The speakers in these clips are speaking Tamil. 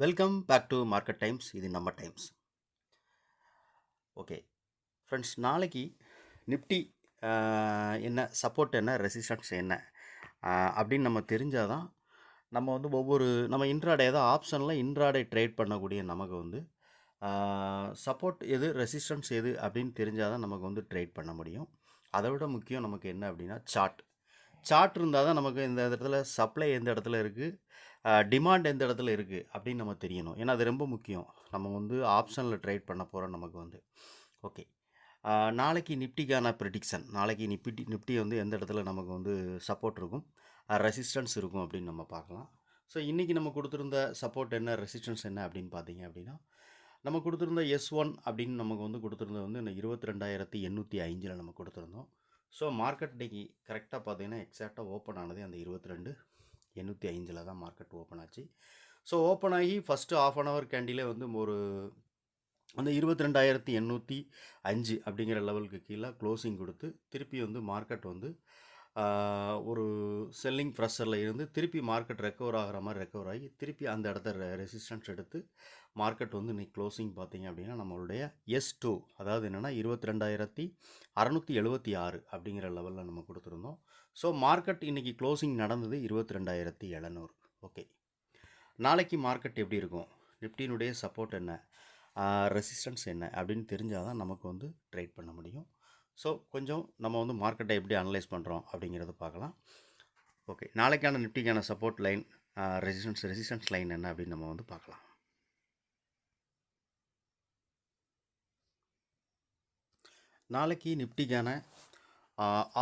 Welcome back to market times. இது நம்ம டைம்ஸ். ஓகே ஃப்ரெண்ட்ஸ், நாளைக்கு நிஃப்டி என்ன சப்போர்ட், என்ன ரெசிஸ்டன்ஸ் என்ன அப்படின்னு நம்ம தெரிஞ்சால் தான் நம்ம வந்து நம்ம இன்ட்ராடே தான் ஆப்ஷனில் இன்ட்ராடே ட்ரேட் பண்ணக்கூடிய நமக்கு வந்து சப்போர்ட் எது, ரெசிஸ்டன்ஸ் எது அப்படின்னு தெரிஞ்சால் தான் நமக்கு வந்து ட்ரேட் பண்ண முடியும். அதை விட முக்கியம் நமக்கு என்ன அப்படின்னா சார்ட் இருந்தால் தான் நமக்கு இந்த இடத்துல சப்ளை எந்த இடத்துல இருக்குது, டிமாண்ட் எந்த இடத்துல இருக்குது அப்படின்னு நம்ம தெரியணும். ஏன்னா அது ரொம்ப முக்கியம். நம்ம வந்து ஆப்ஷனில் ட்ரேட் பண்ண போகிறோம் நமக்கு வந்து. ஓகே, நாளைக்கு நிஃப்டிக்கான ப்ரெடிக்ஷன். நாளைக்கு நிஃப்டி வந்து எந்த இடத்துல நமக்கு வந்து சப்போர்ட் இருக்கும், ரெசிஸ்டன்ஸ் இருக்கும் அப்படின்னு நம்ம பார்க்கலாம். ஸோ இன்றைக்கி நம்ம கொடுத்துருந்த சப்போர்ட் என்ன, ரெசிஸ்டன்ஸ் என்ன அப்படின்னு பார்த்தீங்க அப்படின்னா, நம்ம கொடுத்துருந்த S1 அப்படின்னு நமக்கு வந்து கொடுத்துருந்தது வந்து இந்த 22,805 நம்ம கொடுத்துருந்தோம். ஸோ மார்க்கெட் இன்றைக்கி கரெக்டாக பார்த்தீங்கன்னா எக்ஸாக்டாக ஓப்பன் ஆனது அந்த 22,805 தான் மார்க்கெட் ஓப்பன் ஆச்சு. ஸோ ஓப்பன் ஆகி ஃபஸ்ட்டு ஆஃப் அன் ஹவர் கேண்டிலே வந்து அந்த 22,805 அப்படிங்கிற லெவலுக்கு கீழே க்ளோசிங் கொடுத்து திருப்பி வந்து மார்க்கெட் வந்து ஒரு செல்லிங் ப்ரெஷரில் இருந்து திருப்பி மார்க்கெட் ரெக்கவர் ஆகிற மாதிரி ரெக்கவர் ஆகி திருப்பி அந்த இடத்த ரெசிஸ்டன்ஸ் எடுத்து மார்க்கெட் வந்து இன்றைக்கி க்ளோசிங் பார்த்தீங்க அப்படின்னா நம்மளுடைய S2, அதாவது என்னென்னா 22,676 அப்படிங்கிற லெவலில் நம்ம கொடுத்துருந்தோம். ஸோ மார்க்கெட் இன்றைக்கி க்ளோசிங் நடந்தது 22,700. ஓகே, நாளைக்கு மார்க்கெட் எப்படி இருக்கும், நிஃப்டியினுடைய சப்போர்ட் என்ன, ரெசிஸ்டன்ஸ் என்ன அப்படின்னு தெரிஞ்சால் தான் நமக்கு வந்து ட்ரேட் பண்ண முடியும். ஸோ கொஞ்சம் நம்ம வந்து மார்க்கெட்டை எப்படி அனலைஸ் பண்ணுறோம் அப்படிங்கிறத பார்க்கலாம். ஓகே, நாளைக்கான நிஃப்டிக்கான சப்போர்ட் லைன், ரெசிஸ்டன்ஸ் லைன் என்ன அப்படின்னு நம்ம வந்து பார்க்கலாம். நாளைக்கு நிஃப்டிக்கான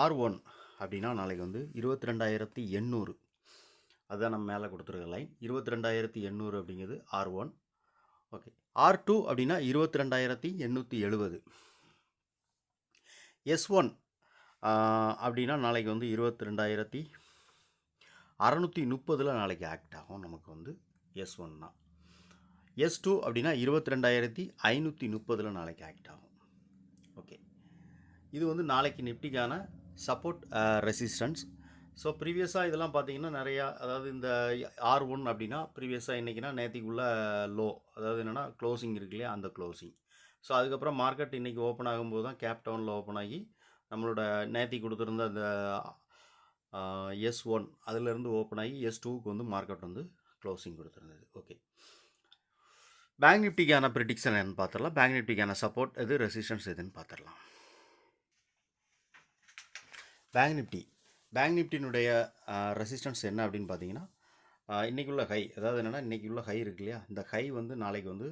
R1 அப்படின்னா நாளைக்கு வந்து 22,800, அதுதான் நம்ம மேலே கொடுத்துருக்க லைன். 22,800 அப்படிங்கிறது R1. ஓகே, R2 அப்படின்னா 22,870. S1 அப்படின்னா நாளைக்கு வந்து 22,630 நாளைக்கு ஆக்ட் ஆகும் நமக்கு வந்து S1 தான். S2 அப்படின்னா 22,530 நாளைக்கு ஆக்ட் ஆகும். ஓகே, இது வந்து நாளைக்கு நிஃப்டிக்கான சப்போர்ட், ரெசிஸ்டன்ஸ். ஸோ ப்ரீவியஸாக இதெல்லாம் பார்த்தீங்கன்னா நிறையா, அதாவது இந்த R1 அப்படின்னா ப்ரீவியஸாக இன்றைக்கினா நேற்றுக்குள்ள லோ, அதாவது என்னென்னா க்ளோசிங் இருக்கு இல்லையா, அந்த க்ளோசிங். ஸோ அதுக்கப்புறம் மார்க்கெட் இன்றைக்கி ஓப்பன் ஆகும்போது தான் கேப் டவுனில் ஓப்பன் ஆகி நம்மளோட நேத்தி கொடுத்துருந்த அந்த S1 அதிலேருந்து ஓப்பன் ஆகி S2க்கு வந்து மார்க்கெட் வந்து க்ளோசிங் கொடுத்துருந்தது. ஓகே, பேங்க் நிஃப்டிக்கான ப்ரிடிக்ஷன் என்னன்னு பார்த்துடலாம். பேங்க் நிஃப்டிக்கான சப்போர்ட் எது, ரெசிஸ்டன்ஸ் எதுன்னு பார்த்துடலாம். பேங்க் நிஃப்டினுடைய ரெசிஸ்டன்ஸ் என்ன அப்படின்னு பார்த்தீங்கன்னா, இன்றைக்கி உள்ள ஹை, அதாவது என்னென்னா இன்றைக்கி உள்ள ஹை இருக்கு இல்லையா, இந்த ஹை வந்து நாளைக்கு வந்து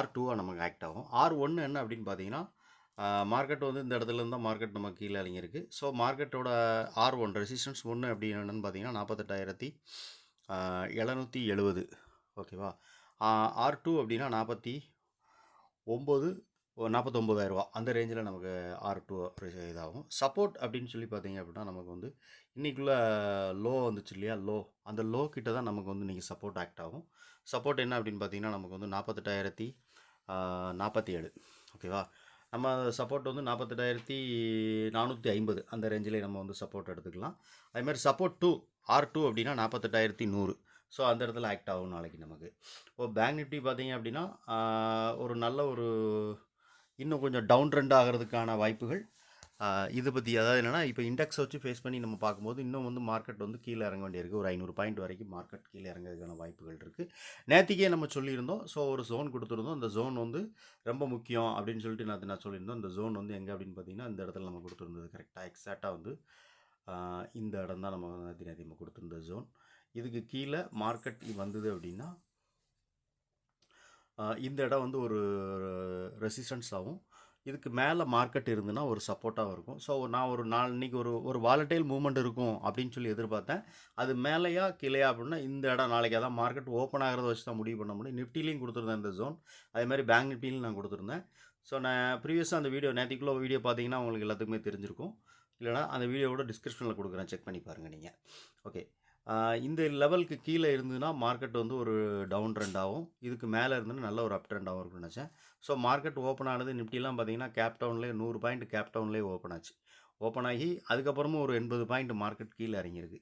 R2 நமக்கு ஆக்ட் ஆகும். R1 என்ன அப்படின்னு பார்த்தீங்கன்னா, மார்க்கெட் வந்து இந்த இடத்துல இருந்தால் மார்க்கெட் நம்ம கீழே இறங்கியிருக்கு. ஸோ மார்க்கெட்டோட R1 ரெசிஸ்டன்ஸ் 1 அப்படி என்னென்னு பார்த்தீங்கன்னா 48,770. ஓகேவா, R2 அப்படின்னா 49,000 அந்த ரேஞ்சில் நமக்கு R2 இதாகும். சப்போர்ட் அப்படின்னு சொல்லி பார்த்தீங்க அப்படின்னா நமக்கு வந்து இன்றைக்குள்ள லோ வந்துச்சு இல்லையா, அந்த லோ கிட்ட தான் நமக்கு வந்து இன்றைக்கி சப்போர்ட் ஆக்ட் ஆகும். சப்போர்ட் என்ன அப்படின்னு பார்த்தீங்கன்னா நமக்கு வந்து 48,047. ஓகேவா, நம்ம சப்போர்ட் வந்து 48,450 அந்த ரேஞ்சிலே நம்ம வந்து சப்போர்ட் எடுத்துக்கலாம். அதேமாதிரி சப்போர்ட் R2 அப்படின்னா 48,100. ஸோ அந்த இடத்துல ஆக்ட் ஆகும் நாளைக்கு நமக்கு. இப்போ பேங்க் நிஃப்டி பார்த்தீங்க அப்படின்னா ஒரு நல்ல ஒரு இன்னும் கொஞ்சம் டவுன் ட்ரெண்ட் ஆகிறதுக்கான வாய்ப்புகள் இதை பற்றி, அதாவது என்னென்னா இப்போ இண்டெக்ஸ் வச்சு ஃபேஸ் பண்ணி நம்ம பார்க்கும்போது இன்னும் வந்து மார்க்கெட் வந்து கீழே இறங்க வேண்டியிருக்கு. ஒரு 500 பாயிண்ட் வரைக்கும் மார்க்கெட் கீழே இறங்கிறதுக்கான வாய்ப்புகள் இருக்குது. நேற்றுக்கே நம்ம சொல்லியிருந்தோம். ஸோ ஒரு ஜோன் கொடுத்துருந்தோம். அந்த ஜோன் வந்து ரொம்ப முக்கியம் அப்படின்னு சொல்லிட்டு நான் சொல்லியிருந்தோம். அந்த ஜோன் வந்து எங்கே அப்படின்னு பார்த்தீங்கன்னா இந்த இடத்துல நம்ம கொடுத்துருந்தது கரெக்டாக எக்ஸாக்டாக வந்து இந்த இடம் தான் நம்ம நேற்று நம்ம கொடுத்துருந்த ஜோன். இதுக்கு கீழே மார்க்கெட் வந்தது அப்படின்னா இந்த இடம் வந்து ஒரு ரெசிஸ்டன்ஸ் ஆகும். இதுக்கு மேலே மார்க்கெட் இருந்துன்னா ஒரு சப்போர்ட்டாகவும் இருக்கும். ஸோ நான் இன்றைக்கி ஒரு வாலட்டைல் மூவ்மெண்ட் இருக்கும் அப்படின்னு சொல்லி எதிர்பார்த்தேன். அது மேலேயா கீழேயா அப்படின்னா இந்த இடம் நாளைக்கு அதான் மார்க்கெட் ஓப்பன் ஆகிறத வச்சு தான் முடிவு பண்ண முடியும். நிஃப்டிலையும் கொடுத்துருந்தேன் இந்த ஜோன், அதேமாதிரி பேங்க் நிஃப்டிலையும் நான் கொடுத்துருந்தேன். ஸோ நான் ப்ரீவியஸாக அந்த நேற்றுக்குள்ள வீடியோ பார்த்தீங்கன்னா உங்களுக்கு எல்லாத்துக்குமே தெரிஞ்சிருக்கும். இல்லைனா அந்த வீடியோவோட டிஸ்கிரிப்ஷனில் கொடுக்குறேன், செக் பண்ணி பாருங்கள் நீங்கள். ஓகே, இந்த லெவலுக்கு கீழே இருந்ததுன்னா மார்க்கெட் வந்து ஒரு டவுன் ட்ரெண்ட் ஆகும். இதுக்கு மேலே இருந்ததுன்னா நல்ல ஒரு அப் ட்ரெண்ட் ஆகும் இருக்குன்னு நினச்சேன். ஸோ மார்க்கெட் ஓப்பன் ஆனது நிஃப்டிலாம் பார்த்தீங்கன்னா கேப் டவுன்லேயே 100 பாயிண்ட் கேப் டவுன்லேயே ஓப்பன் ஆச்சு. ஓப்பன் ஆகி அதுக்கப்புறமும் ஒரு 80 பாயிண்ட் மார்க்கெட் கீழே இறங்கியிருக்கு.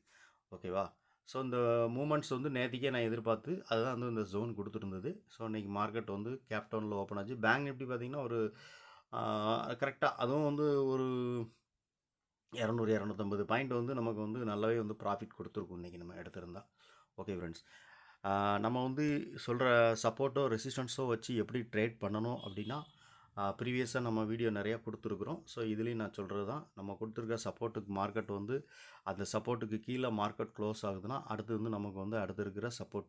ஓகேவா, ஸோ இந்த மூமெண்ட்ஸ் வந்து நேற்றுக்கே நான் எதிர்பார்த்து அதுதான் வந்து இந்த ஜோன் கொடுத்துருந்தது. ஸோ இன்றைக்கி மார்க்கெட் வந்து கேப்டவுனில் ஓப்பன் ஆச்சு. பேங்க் நிஃப்டி பார்த்திங்கன்னா ஒரு கரெக்டாக அதுவும் வந்து ஒரு 200 250 பாயிண்ட் வந்து நமக்கு வந்து நல்லாவே வந்து ப்ராஃபிட் கொடுத்துருக்கும் இன்றைக்கி நம்ம எடுத்திருந்தா. ஓகே ஃப்ரெண்ட்ஸ், நம்ம வந்து சொல்கிற சப்போர்ட்டோ ரெசிஸ்டன்ஸோ வச்சு எப்படி ட்ரேட் பண்ணணும் அப்படின்னா ப்ரீவியஸாக நம்ம வீடியோ நிறையா கொடுத்துருக்குறோம். ஸோ இதுலேயும் நான் சொல்கிறது தான், நம்ம கொடுத்துருக்க சப்போர்ட்டுக்கு மார்க்கெட் வந்து அந்த சப்போர்ட்டுக்கு கீழே மார்க்கெட் க்ளோஸ் ஆகுதுன்னா அடுத்து வந்து நமக்கு வந்து அடுத்து இருக்கிற சப்போர்ட்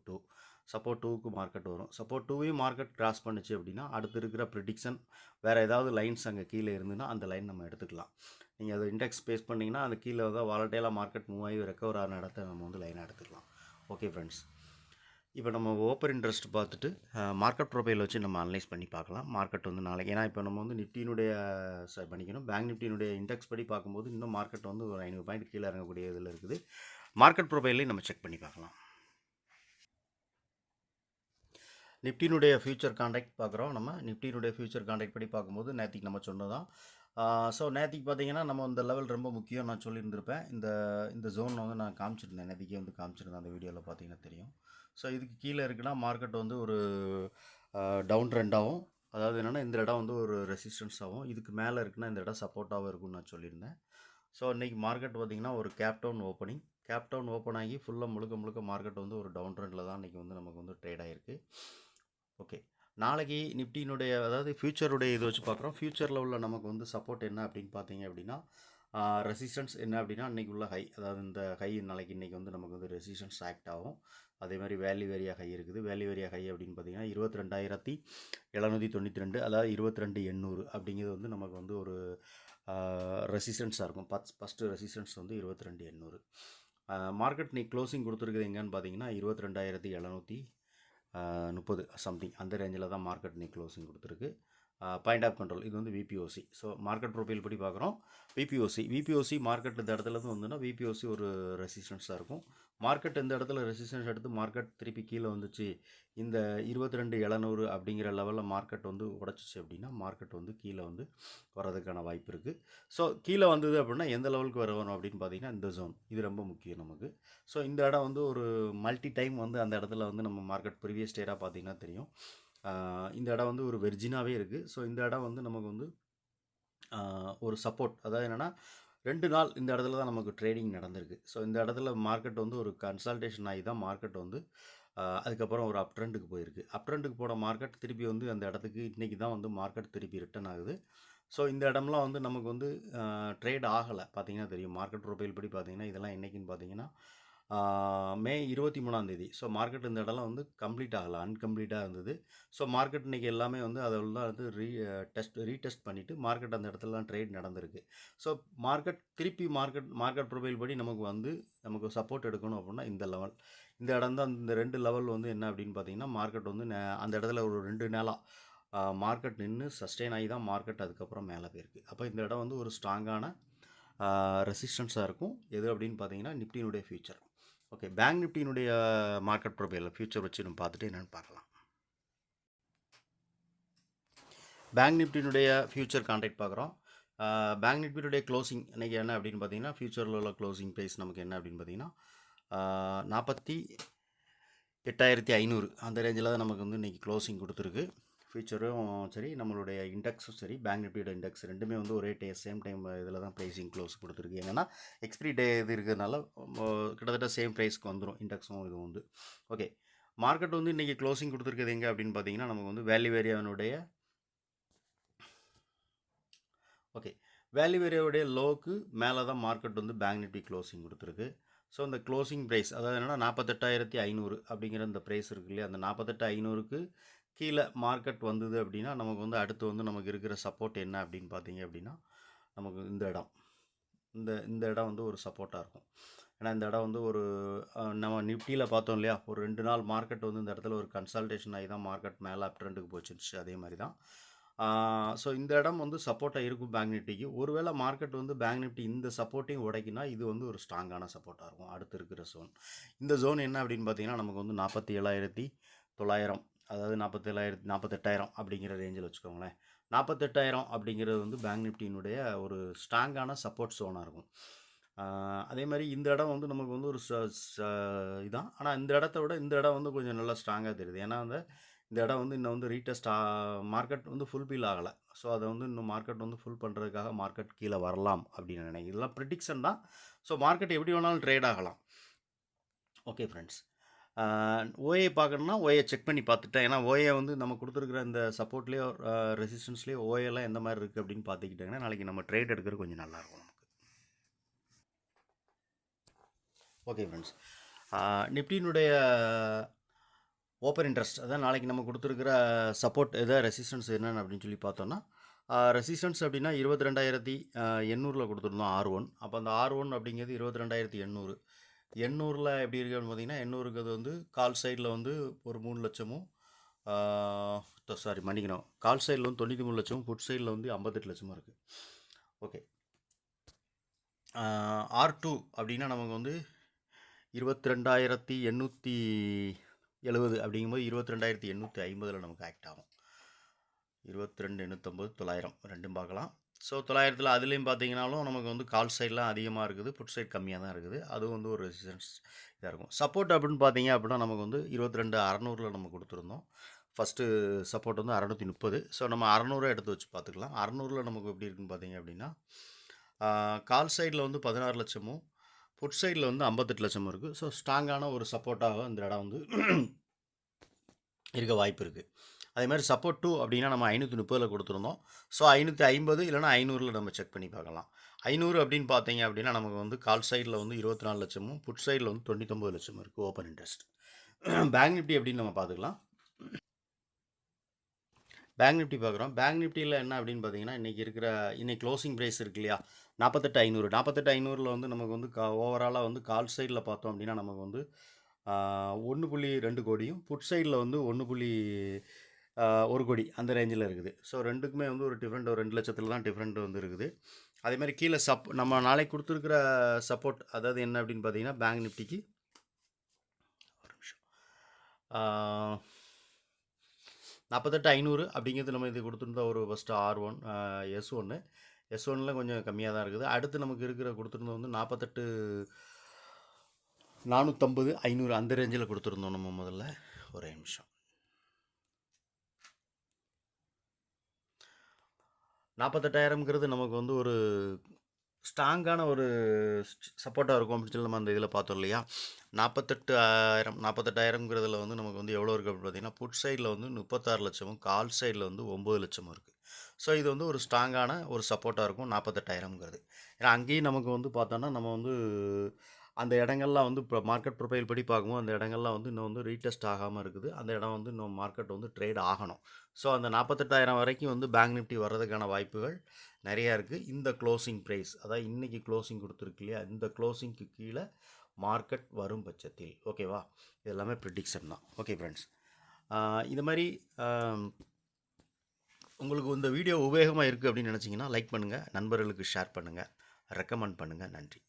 டூவுக்கு மார்க்கெட் வரும். சப்போர்ட் டூவையும் மார்க்கெட் கிராஸ் பண்ணுச்சு அப்படின்னா அடுத்து இருக்கிற ப்ரிடிக்ஷன் வேறு ஏதாவது லைன்ஸ் அங்கே கீழே இருந்துன்னா அந்த லைன் நம்ம எடுத்துக்கலாம். நீங்கள் அதை இண்டெக்ஸ் பேஸ் பண்ணிங்கன்னா அந்த கீழே வந்து வாலட்டைலாக மார்க்கெட் மூவ் ஆகி ரெக்கவர் ஆன இடத்த நம்ம வந்து லைனாக எடுத்துக்கலாம். ஓகே ஃப்ரெண்ட்ஸ், இப்போ நம்ம ஓப்பன் இன்ட்ரெஸ்ட் பார்த்துட்டு மார்க்கெட் ப்ரொஃபைல் வச்சு நம்ம அனலைஸ் பண்ணி பார்க்கலாம். மார்க்கெட் வந்து நாளைக்கு, ஏன்னா இப்போ நம்ம வந்து நிஃப்டியினுடைய பண்ணிக்கணும், பேங்க் நிஃப்டியினுடைய இண்டெக்ஸ் படி பார்க்கும்போது இன்னும் மார்க்கெட் வந்து ஒரு 500 பாயிண்ட் கீழே இறங்கக்கூடிய இதில் இருக்குது. மார்க்கெட் ப்ரொஃபைலையும் நம்ம செக் பண்ணி பார்க்கலாம். நிஃப்டியினுடைய ஃபியூச்சர் கான்ட்ராக்ட் பார்க்குறோம். நம்ம நிஃப்டியினுடைய ஃபியூச்சர் கான்ட்ராக்ட் படி பார்க்கும்போது நேற்றுக்கு நம்ம சொன்னதான். ஸோ நேற்றுக்கு பார்த்தீங்கன்னா நம்ம இந்த லெவல் ரொம்ப முக்கியம் நான் சொல்லியிருந்திருப்பேன். இந்த ஜோன் வந்து நான் காமிச்சிருந்தேன், நேற்றுக்கே வந்து காமிச்சிருந்தேன், அந்த வீடியோவில் பார்த்தீங்கன்னா தெரியும். ஸோ இதுக்கு கீழே இருக்குன்னா மார்க்கெட் வந்து ஒரு டவுன் ட்ரெண்டாகவும், அதாவது என்னென்னா இந்த இடம் வந்து ஒரு ரெசிஸ்டன்ஸாகவும், இதுக்கு மேலே இருக்குன்னா இந்த இடம் சப்போர்ட்டாகவும் இருக்கும்னு நான் சொல்லியிருந்தேன். ஸோ இன்றைக்கி மார்க்கெட் பார்த்திங்கன்னா ஒரு கேப்டவுன் ஓப்பன் ஆகி ஃபுல்லாக முழுக்க மார்க்கெட் வந்து ஒரு டவுன் ட்ரெண்டில் தான் இன்றைக்கி வந்து நமக்கு வந்து ட்ரேட் ஆகிருக்கு. ஓகே, நாளைக்கு நிஃப்டியினுடைய அதாவது ஃபியூச்சருடைய இது வச்சு பார்க்குறோம். ஃபியூச்சரில் உள்ள நமக்கு வந்து சப்போர்ட் என்ன அப்படின்னு பார்த்தீங்க அப்படின்னா, ரெசிஸ்டன்ஸ் என்ன அப்படின்னா இன்றைக்கி உள்ள ஹை, அதாவது இந்த ஹை நாளைக்கு இன்றைக்கி வந்து நமக்கு வந்து ரெசிஸ்டன்ஸ் ஆக்ட் ஆகும். அதே மாதிரி வேல்யூ ஏரியா ஹை இருக்குது. வேல்யூ ஏரியா ஹை அப்படின்னு பார்த்தீங்கன்னா 22,792, அதாவது 22,800 அப்படிங்கிறது வந்து நமக்கு வந்து ஒரு ரெசிஸ்டன்ஸாக இருக்கும். ஃபஸ்ட்டு ரெசிஸ்டன்ஸ் வந்து 22,800. மார்க்கெட் நீ க்ளோசிங் கொடுத்துருக்குது எங்கன்னு பார்த்தீங்கன்னா 22,730 சம்திங், அந்த ரேஞ்சில் தான் மார்க்கெட் நீ க்ளோசிங் கொடுத்துருக்கு. பாயிண்ட் ஆஃப் கண்ட்ரோல் இது வந்து விபிஓசி. ஸோ மார்க்கெட் ப்ரொஃபைல் படி பார்க்குறோம். விபிஓசி மார்க்கெட் இந்த இடத்துலேருந்து வந்துன்னா விபிஓசி ஒரு ரெசிஸ்டன்ஸாக இருக்கும். மார்க்கெட் இந்த இடத்துல ரெசிஸ்டன்ஸ் எடுத்து மார்க்கெட் திருப்பி கீழே வந்துச்சு, இந்த 22,700 அப்படிங்கிற லெவலில் மார்க்கெட் வந்து உடச்சிச்சு அப்படின்னா மார்க்கெட் வந்து கீழே வந்து வர்றதுக்கான வாய்ப்பு இருக்குது. ஸோ கீழே வந்தது அப்படின்னா எந்த லெவலுக்கு வரணும் அப்படின்னு பார்த்தீங்கன்னா இந்த ஜோன், இது ரொம்ப முக்கியம் நமக்கு. ஸோ இந்த இடம் வந்து ஒரு மல்டி டைம் வந்து அந்த இடத்துல வந்து நம்ம மார்க்கெட் ப்ரீவியஸ் டேராக பார்த்தீங்கன்னா தெரியும், இந்த இடம் வந்து ஒரு வெர்ஜினாகவே இருக்குது. ஸோ இந்த இடம் வந்து நமக்கு வந்து ஒரு சப்போர்ட், அதாவது என்னென்னா 2 நாள் இந்த இடத்துல தான் நமக்கு ட்ரேடிங் நடந்திருக்கு. ஸோ இந்த இடத்துல மார்க்கெட் வந்து ஒரு கன்சல்டேஷன் ஆகி தான் மார்க்கெட் வந்து அதுக்கப்புறம் ஒரு அப் ட்ரெண்டுக்கு போயிருக்கு. அப் ட்ரெண்டுக்கு போன மார்க்கெட் திருப்பி வந்து அந்த இடத்துக்கு இன்றைக்கி தான் வந்து மார்க்கெட் திருப்பி ரிட்டன் ஆகுது. ஸோ இந்த இடம்லாம் வந்து நமக்கு வந்து ட்ரேட் ஆகலை பார்த்தீங்கன்னா தெரியும். மார்க்கெட் ப்ரொஃபைல் படி பார்த்தீங்கன்னா இதெல்லாம் என்றைக்குன்னு பார்த்தீங்கன்னா மே 23 ஸோ மார்க்கெட் இந்த இடம்லாம் வந்து கம்ப்ளீட் ஆகலை, அன்கம்ப்ளீட்டாக இருந்தது. ஸோ மார்க்கெட் இன்றைக்கி எல்லாமே வந்து அதில் தான் வந்து ரீடெஸ்ட் பண்ணிவிட்டு மார்க்கெட் அந்த இடத்துலலாம் ட்ரேட் நடந்திருக்கு. ஸோ திருப்பி மார்க்கெட் ப்ரொஃபைல் படி நமக்கு சப்போர்ட் எடுக்கணும் அப்படின்னா இந்த லெவல், இந்த இடம் தான். இந்த 2 லெவல் வந்து என்ன அப்படின்னு பார்த்தீங்கன்னா மார்க்கெட் வந்து அந்த இடத்துல ஒரு 2 நாளாக மார்க்கெட் நின்று சஸ்டெயின் ஆகி தான் மார்க்கெட் அதுக்கப்புறம் மேலே போயிருக்கு. அப்போ இந்த இடம் வந்து ஒரு ஸ்ட்ராங்கான ரெசிஸ்டன்ஸாக இருக்கும். எது அப்படின்னு பார்த்தீங்கன்னா நிஃப்டியினுடைய ஃபியூச்சர். ஓகே, பேங்க் நிஃப்டியினுடைய மார்க்கெட் ப்ரொஃபைலில் ஃபியூச்சர் வச்சு நம்ம பார்த்துட்டு என்னென்னு பார்க்கலாம். பேங்க் நிஃப்டியினுடைய ஃபியூச்சர் கான்ட்ராக்ட் பார்க்குறோம். பேங்க் நிஃப்டியினுடைய க்ளோசிங் இன்றைக்கி என்ன அப்படின்னு பார்த்தீங்கன்னா, ஃபியூச்சரில் உள்ள க்ளோசிங் ப்ரைஸ் நமக்கு என்ன அப்படின்னு பார்த்தீங்கன்னா 48,500 அந்த ரேஞ்சில் தான் நமக்கு வந்து இன்றைக்கி க்ளோசிங் கொடுத்துருக்கு. ஃபியூச்சரும் சரி, நம்மளுடைய இண்டெக்ஸும் சரி, பேங்க் நிஃப்டியோட இண்டெக்ஸ் ரெண்டுமே வந்து ஒரே சேம் டைம் இதில் தான் ப்ரைஸிங் க்ளோஸ் கொடுத்துருக்கு. என்னென்னா எக்ஸ்பிரி டே இது இருக்கிறதுனால கிட்டத்தட்ட சேம் ப்ரைஸ்க்கு வந்துடும் இண்டெக்ஸும் இதுவும் வந்து. ஓகே, மார்க்கெட் வந்து இன்றைக்கி க்ளோசிங் கொடுத்துருக்குது எங்கே அப்படின்னு பார்த்தீங்கன்னா நமக்கு வந்து வேல்யூ ஏரியாவினுடைய லோவுக்கு மேலே தான் மார்க்கெட் வந்து பேங்க் நிஃப்டி க்ளோசிங் கொடுத்துருக்கு. ஸோ இந்த க்ளோசிங் ப்ரைஸ் அதாவது என்னென்னா 48,500 அப்படிங்கிற இந்த ப்ரைஸ் இருக்குது இல்லையா, அந்த 48,500க்கு கீழே மார்க்கெட் வந்தது அப்படின்னா நமக்கு வந்து அடுத்து வந்து நமக்கு இருக்கிற சப்போர்ட் என்ன அப்படின்னு பார்த்தீங்க அப்படின்னா நமக்கு இந்த இடம் வந்து ஒரு சப்போர்ட்டாக இருக்கும். ஏன்னா இந்த இடம் வந்து ஒரு நம்ம நிஃப்டியில் பார்த்தோம் இல்லையா, ஒரு 2 நாள் மார்க்கெட் வந்து இந்த இடத்துல ஒரு கன்சல்டேஷன் ஆகி தான் மார்க்கெட் மேலே அப் ட்ரெண்டுக்கு போச்சுருச்சு. அதே மாதிரி தான் ஸோ இந்த இடம் வந்து சப்போர்ட்டாக இருக்கும் பேங்க் நிஃப்டிக்கு. ஒருவேளை மார்க்கெட் வந்து பேங்க் நிஃப்டி இந்த சப்போர்ட்டையும் உடைக்கினா இது வந்து ஒரு ஸ்ட்ராங்கான சப்போர்ட்டாக இருக்கும் அடுத்து இருக்கிற ஜோன். இந்த ஜோன் என்ன அப்படின்னு பார்த்தீங்கன்னா நமக்கு வந்து 47,900, அதாவது 48,000 அப்படிங்கிற ரேஞ்சில் வச்சுக்கோங்களேன். 48,000 அப்படிங்கிறது வந்து பேங்க் நிஃப்டியினுடைய ஒரு ஸ்ட்ராங்கான சப்போர்ட் ஜோனாக இருக்கும். அதே மாதிரி இந்த இடம் வந்து நமக்கு வந்து ஒரு இதான். ஆனால் இந்த இடத்த விட இந்த இடம் வந்து கொஞ்சம் நல்லா ஸ்ட்ராங்காக தெரியுது. ஏன்னா வந்து இந்த இடம் வந்து இன்னும் வந்து ரீடெஸ்ட் மார்க்கெட் வந்து ஃபுல்ஃபில் ஆகலை. ஸோ அதை வந்து இன்னும் மார்க்கெட் வந்து ஃபுல் பண்ணுறதுக்காக மார்க்கெட் கீழே வரலாம் அப்படின்னு நினைக்கிறேன். இதெல்லாம் ப்ரிடிக்ஷன் தான். ஸோ மார்க்கெட் எப்படி வேணாலும் ட்ரேட் ஆகலாம். ஓகே ஃப்ரெண்ட்ஸ், ஓஏ பார்க்கணுன்னா ஓஏ செக் பண்ணி பார்த்துட்டேன். ஏன்னா ஓஏ வந்து நம்ம கொடுத்துருக்குற இந்த சப்போர்ட்லேயோ ரெசிஸ்டன்ஸ்லேயோ ஓஏலாம் எந்த மாதிரி இருக்குது அப்படின்னு பார்த்துக்கிட்டாங்கன்னா நாளைக்கு நம்ம ட்ரேட் எடுக்கிறது கொஞ்சம் நல்லாயிருக்கும் நமக்கு. ஓகே ஃப்ரெண்ட்ஸ், நிஃப்டியினுடைய ஓப்பன் இன்ட்ரெஸ்ட் அதான் நாளைக்கு நம்ம கொடுத்துருக்கிற சப்போர்ட் எதாவது ரெசிஸ்டன்ஸ் என்னென்னு அப்படின்னு சொல்லி பார்த்தோன்னா, ரெசிஸ்டன்ஸ் அப்படின்னா 22,800 கொடுத்துருந்தோம் R1. அப்போ அந்த R1 அப்படிங்கிறது 22,800. 800 எப்படி இருக்குன்னு பார்த்தீங்கன்னா, 800க்கு அது வந்து கால் சைடில் வந்து ஒரு 3 லட்சமும் மன்னிக்கணும், கால் சைடில் வந்து 93 லட்சமும், புட் சைடில் வந்து 58 லட்சமும் இருக்குது. ஓகே, R2 அப்படின்னா நமக்கு வந்து 22,870 அப்படிங்கும்போது 22,850 நமக்கு ஆக்ட் ஆகும். 22,850, 900 ரெண்டும் பார்க்கலாம். ஸோ 900 அதுலேயும் பார்த்தீங்கன்னாலும் நமக்கு வந்து கால் சைட்லாம் அதிகமாக இருக்குது, புட் சைட் கம்மியாக தான் இருக்குது. அதுவும் வந்து ஒரு ரெசிஸ்டன்ஸ் இதாக இருக்கும். சப்போர்ட் அப்படின்னு பார்த்தீங்க அப்படின்னா நமக்கு வந்து 22,600 நம்ம கொடுத்துருந்தோம். ஃபஸ்ட்டு சப்போர்ட் வந்து 630. ஸோ நம்ம 600 எடுத்து வச்சு பார்த்துக்கலாம். 600 நமக்கு எப்படி இருக்குன்னு பார்த்தீங்க அப்படின்னா, கால் சைடில் வந்து 16 லட்சமும், புட் சைடில் வந்து 58 லட்சமும் இருக்குது. ஸோ ஸ்ட்ராங்கான ஒரு சப்போர்ட்டாக இந்த இடம் வந்து இருக்க வாய்ப்பு இருக்குது. அதே மாதிரி சப்போர்ட் 2 அப்படின்னா நம்ம 530 கொடுத்துருந்தோம். ஸோ 550 இல்லைனா 500 நம்ம செக் பண்ணி பார்க்கலாம். 500 அப்படின்னு பார்த்தீங்க அப்படின்னா நமக்கு வந்து கால் சைடில் வந்து 24 லட்சமும், புட் சைடில் வந்து 99 லட்சமும் இருக்குது ஓப்பன் இன்ட்ரெஸ்ட். பேங்க் நிஃப்டி அப்படின்னு நம்ம பார்த்துக்கலாம். பேங்க் நிஃப்டி பார்க்குறோம். பேங்க் நிஃப்டியில் என்ன அப்படின்னு பார்த்தீங்கன்னா, இன்றைக்கி க்ளோசிங் ப்ரைஸ் இருக்கு இல்லையா, 48,500. 48,500 வந்து நமக்கு வந்து ஓவராலாக வந்து கால் சைடில் பார்த்தோம் அப்படின்னா நமக்கு வந்து 1.2 கோடியும், புட் சைடில் வந்து 1 கோடி அந்த ரேஞ்சில் இருக்குது. ஸோ ரெண்டுக்குமே வந்து ஒரு டிஃப்ரெண்ட், ஒரு 2 லட்சத்தில் தான் டிஃப்ரெண்ட் வந்து இருக்குது. அதேமாதிரி கீழே நம்ம நாளைக்கு கொடுத்துருக்கிற சப்போர்ட் அதாவது என்ன அப்படின்னு பார்த்தீங்கன்னா, பேங்க் நிஃப்டிக்கு ஒரு நிமிஷம் 48,500 அப்படிங்கிறது நம்ம இது கொடுத்துருந்தா ஒரு ஃபஸ்ட்டு R1 S1 கொஞ்சம் கம்மியாக தான் இருக்குது. அடுத்து நமக்கு கொடுத்துருந்தது வந்து 48,450, 500 அந்த ரேஞ்சில் கொடுத்துருந்தோம் நம்ம முதல்ல. ஒரே நிமிஷம், 48,000ங்கிறது நமக்கு வந்து ஒரு ஸ்ட்ராங்கான ஒரு சப்போர்ட்டாக இருக்கும் அப்படின்னு சொல்லி நம்ம அந்த இதில் பார்த்தோம் இல்லையா. 48,000ங்கிறதுல வந்து நமக்கு வந்து எவ்வளோ இருக்குது அப்படின்னு பார்த்தீங்கன்னா, புட் சைடில் வந்து 36 லட்சமும், கால் சைடில் வந்து 9 லட்சமும் இருக்குது. ஸோ இது வந்து ஒரு ஸ்ட்ராங்கான ஒரு சப்போர்ட்டாக இருக்கும் 48,000ங்கிறது. ஏன்னா அங்கேயும் நமக்கு வந்து பார்த்தோன்னா நம்ம வந்து அந்த இடங்கள்லாம் வந்து இப்போ மார்க்கெட் ப்ரொஃபைல் படி பார்க்கும்போது அந்த இடங்கள்லாம் வந்து இன்னும் வந்து ரீடெஸ்ட் ஆகாமல் இருக்குது. அந்த இடம் வந்து இன்னும் மார்க்கெட் வந்து ட்ரேட் ஆகணும். ஸோ அந்த 48,000 வரைக்கும் வந்து பேங்க் நிஃப்டி வர்றதுக்கான வாய்ப்புகள் நிறையா இருக்குது. இந்த க்ளோசிங் ப்ரைஸ் அதாவது இன்றைக்கி க்ளோசிங் கொடுத்துருக்கு இல்லையா, இந்த க்ளோசிங்க்கு கீழே மார்க்கெட் வரும் பட்சத்தில், ஓகேவா, இது எல்லாமே ப்ரிடிக்ஷன் தான். ஓகே ஃப்ரெண்ட்ஸ், இது மாதிரி உங்களுக்கு இந்த வீடியோ உபயோகமாக இருக்குது அப்படின்னு நினச்சிங்கன்னா லைக் பண்ணுங்கள், நண்பர்களுக்கு ஷேர் பண்ணுங்கள், ரெக்கமெண்ட் பண்ணுங்கள். நன்றி.